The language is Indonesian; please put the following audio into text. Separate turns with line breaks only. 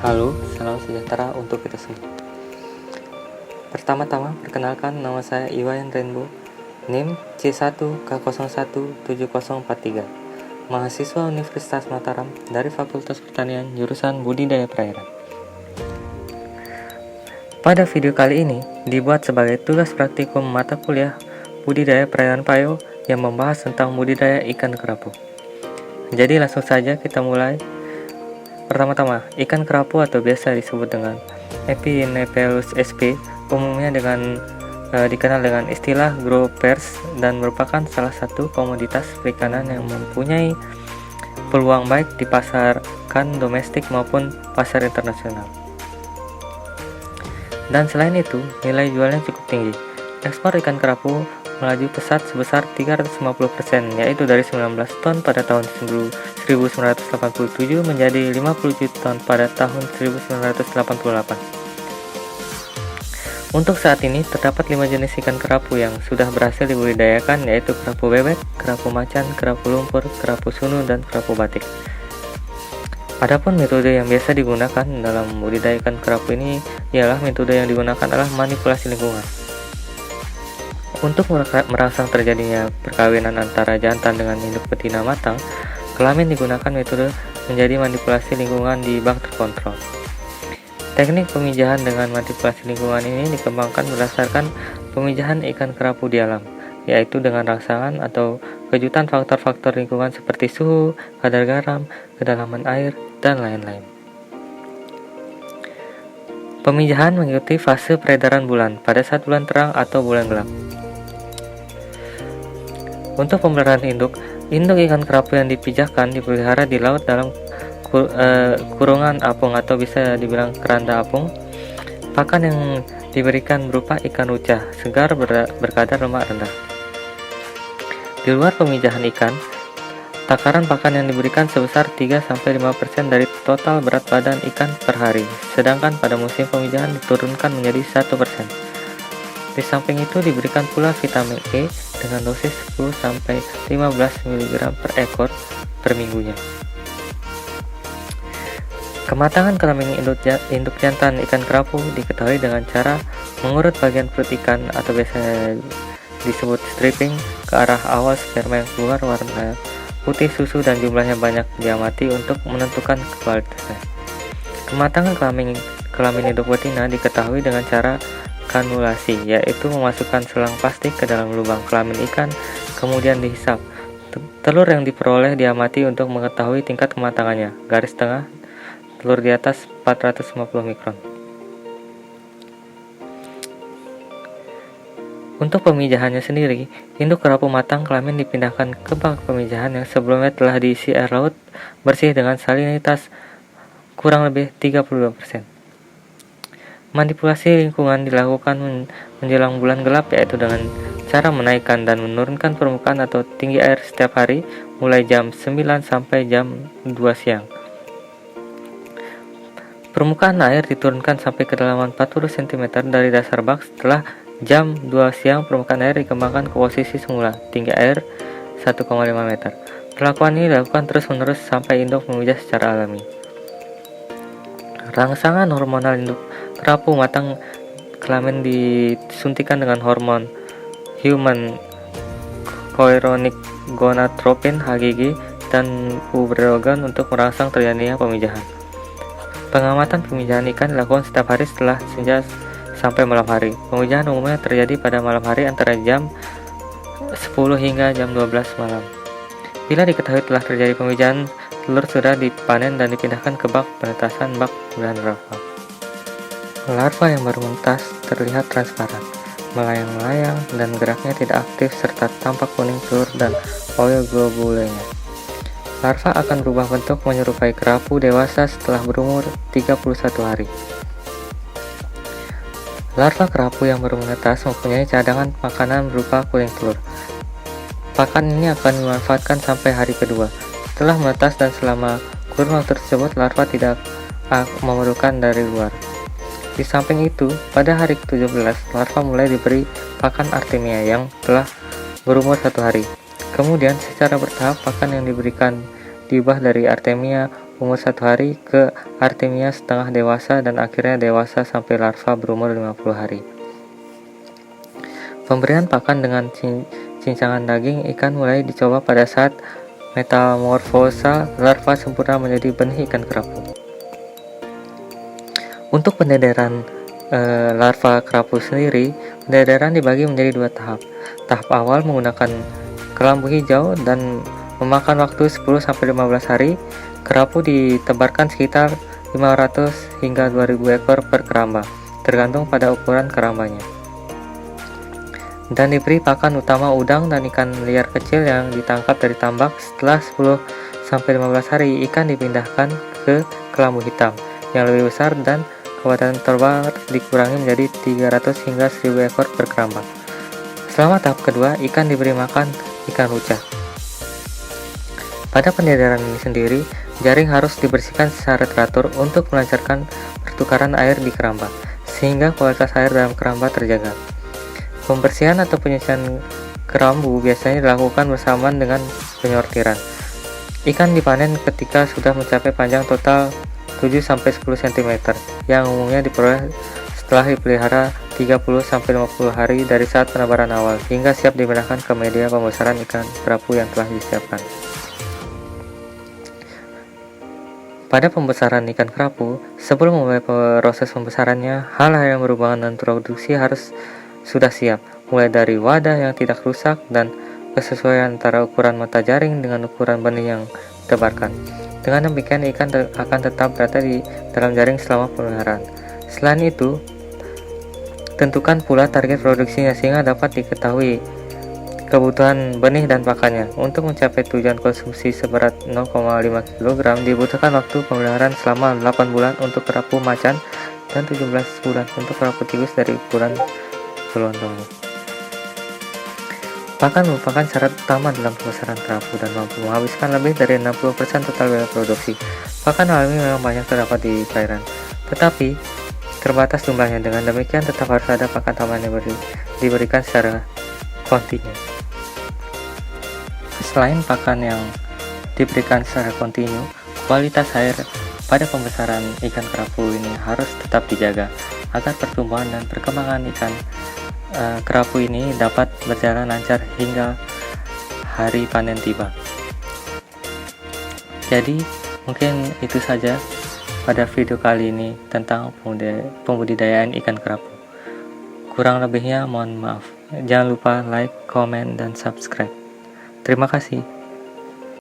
Halo, salam sejahtera untuk kita semua. Pertama-tama, perkenalkan nama saya Iwayan Rainbow, NIM C1K017043, mahasiswa Universitas Mataram dari Fakultas Pertanian jurusan Budidaya Perairan. Pada video kali ini dibuat sebagai tugas praktikum mata kuliah Budidaya Perairan PAYO yang membahas tentang budidaya ikan kerapu. Jadi langsung saja kita mulai. Pertama-tama, ikan kerapu atau biasa disebut dengan Epinephelus sp umumnya dikenal dengan istilah gropers dan merupakan salah satu komoditas perikanan yang mempunyai peluang baik di pasarkan domestik maupun pasar internasional. Dan selain itu, nilai jualnya cukup tinggi. Ekspor ikan kerapu melaju pesat sebesar 350%, yaitu dari 19 ton pada tahun 1987 menjadi 50 juta ton pada tahun 1988. Untuk saat ini, terdapat 5 jenis ikan kerapu yang sudah berhasil dibudidayakan, yaitu kerapu bebek, kerapu macan, kerapu lumpur, kerapu sunu, dan kerapu batik. Adapun metode yang biasa digunakan dalam budidaya ikan kerapu ini ialah metode yang digunakan adalah manipulasi lingkungan. Untuk merangsang terjadinya perkawinan antara jantan dengan induk betina matang, kelamin digunakan metode menjadi manipulasi lingkungan di bak terkontrol. Teknik pemijahan dengan manipulasi lingkungan ini dikembangkan berdasarkan pemijahan ikan kerapu di alam, yaitu dengan rangsangan atau kejutan faktor-faktor lingkungan seperti suhu, kadar garam, kedalaman air, dan lain-lain. Pemijahan mengikuti fase peredaran bulan pada saat bulan terang atau bulan gelap. Untuk pemeliharaan induk ikan kerapu yang dipijahkan dipelihara di laut dalam kurungan apung atau bisa dibilang keranda apung. Pakan yang diberikan berupa ikan rucah segar berkadar lemak rendah. Di luar pemijahan ikan, takaran pakan yang diberikan sebesar 3-5% dari total berat badan ikan per hari, sedangkan pada musim pemijahan diturunkan menjadi 1%. Di samping itu diberikan pula vitamin E dengan dosis 10-15 mg per ekor per minggunya. Kematangan kelamin induk jantan ikan kerapu diketahui dengan cara mengurut bagian perut ikan atau biasa disebut stripping ke arah awal sperma yang keluar warna putih susu dan jumlahnya banyak diamati untuk menentukan kualitasnya. Kematangan kelamin induk betina diketahui dengan cara kanulasi, yaitu memasukkan selang plastik ke dalam lubang kelamin ikan, kemudian dihisap. Telur yang diperoleh diamati untuk mengetahui tingkat kematangannya. Garis tengah, telur di atas 450 mikron. Untuk pemijahannya sendiri, induk kerapu matang kelamin dipindahkan ke bak pemijahan yang sebelumnya telah diisi air laut bersih dengan salinitas kurang lebih 32%. Manipulasi lingkungan dilakukan menjelang bulan gelap, yaitu dengan cara menaikkan dan menurunkan permukaan atau tinggi air setiap hari mulai jam 9 sampai jam 2 siang. Permukaan air diturunkan sampai kedalaman 40 cm dari dasar bak. Setelah jam 2 siang, permukaan air dikembangkan ke posisi semula, tinggi air 1,5 meter. Perlakuan ini dilakukan terus-menerus sampai induk memijah secara alami. Rangsangan hormonal induk kerapu matang kelamin disuntikan dengan hormon human chorionic gonadotropin (HGG) dan puberogen untuk merangsang terjadinya pemijahan. Pengamatan pemijahan ikan dilakukan setiap hari setelah senja sampai malam hari. Pemijahan umumnya terjadi pada malam hari antara jam 10 hingga jam 12 malam. Bila diketahui telah terjadi pemijahan, telur sudah dipanen dan dipindahkan ke bak penetasan bak bulan larva. Larva yang baru menetas terlihat transparan, melayang-layang dan geraknya tidak aktif serta tampak kuning telur dan ooglobulenya. Larva akan berubah bentuk menyerupai kerapu dewasa setelah berumur 31 hari. Larva kerapu yang baru menetas mempunyai cadangan makanan berupa kuning telur. Pakan ini akan dimanfaatkan sampai hari kedua. Setelah menetas dan selama kurun waktu tersebut, larva tidak memerlukan dari luar. Di samping itu, pada hari ke-17, larva mulai diberi pakan artemia yang telah berumur 1 hari. Kemudian, secara bertahap pakan yang diberikan diubah dari artemia umur 1 hari ke Artemia setengah dewasa dan akhirnya dewasa sampai larva berumur 50 hari. Pemberian pakan dengan cincangan daging ikan mulai dicoba pada saat metamorfosa larva sempurna menjadi benih ikan kerapu. Untuk pendedaran larva kerapu sendiri, pendedaran dibagi menjadi 2 tahap. Tahap awal menggunakan kelambu hijau dan memakan waktu 10-15 hari. Kerapu ditebarkan sekitar 500 hingga 2000 ekor per keramba, tergantung pada ukuran kerambanya. Dan diberi pakan utama udang dan ikan liar kecil yang ditangkap dari tambak. Setelah 10-15 hari, ikan dipindahkan ke kelambu hitam yang lebih besar dan kekuatan terbang dikurangi menjadi 300 hingga 1000 ekor per keramba. Selama tahap kedua, ikan diberi makan ikan ruca. Pada pendedaran ini sendiri, jaring harus dibersihkan secara teratur untuk melancarkan pertukaran air di keramba, sehingga kualitas air dalam keramba terjaga. Pembersihan atau penyucian kerambu biasanya dilakukan bersamaan dengan penyortiran. Ikan dipanen ketika sudah mencapai panjang total 7-10 cm, yang umumnya diperoleh setelah dipelihara 30-50 hari dari saat penebaran awal, hingga siap dipindahkan ke media pembesaran ikan kerapu yang telah disiapkan. Pada pembesaran ikan kerapu, sebelum memulai proses pembesarannya, hal-hal yang berhubungan dengan produksi harus sudah siap, mulai dari wadah yang tidak rusak dan kesesuaian antara ukuran mata jaring dengan ukuran benih yang ditebarkan. Dengan demikian, ikan akan tetap berada di dalam jaring selama pemeliharaan. Selain itu, tentukan pula target produksinya sehingga dapat diketahui kebutuhan benih dan pakannya. Untuk mencapai tujuan konsumsi seberat 0,5 kg, dibutuhkan waktu pemeliharaan selama 8 bulan untuk kerapu macan dan 17 bulan untuk kerapu tikus dari ukuran gelondong. Pakan merupakan syarat utama dalam pembesaran kerapu dan mampu menghabiskan lebih dari 60% total biaya produksi. Pakan alami memang banyak terdapat di perairan, tetapi terbatas jumlahnya. Dengan demikian, tetap harus ada pakan tambahan yang diberikan secara kontinu. Selain pakan yang diberikan secara kontinu, kualitas air pada pembesaran ikan kerapu ini harus tetap dijaga agar pertumbuhan dan perkembangan ikan kerapu ini dapat berjalan lancar hingga hari panen tiba. Jadi mungkin itu saja pada video kali ini tentang pembudidayaan ikan kerapu. Kurang lebihnya mohon maaf. Jangan lupa like, komen, dan subscribe. Terima kasih.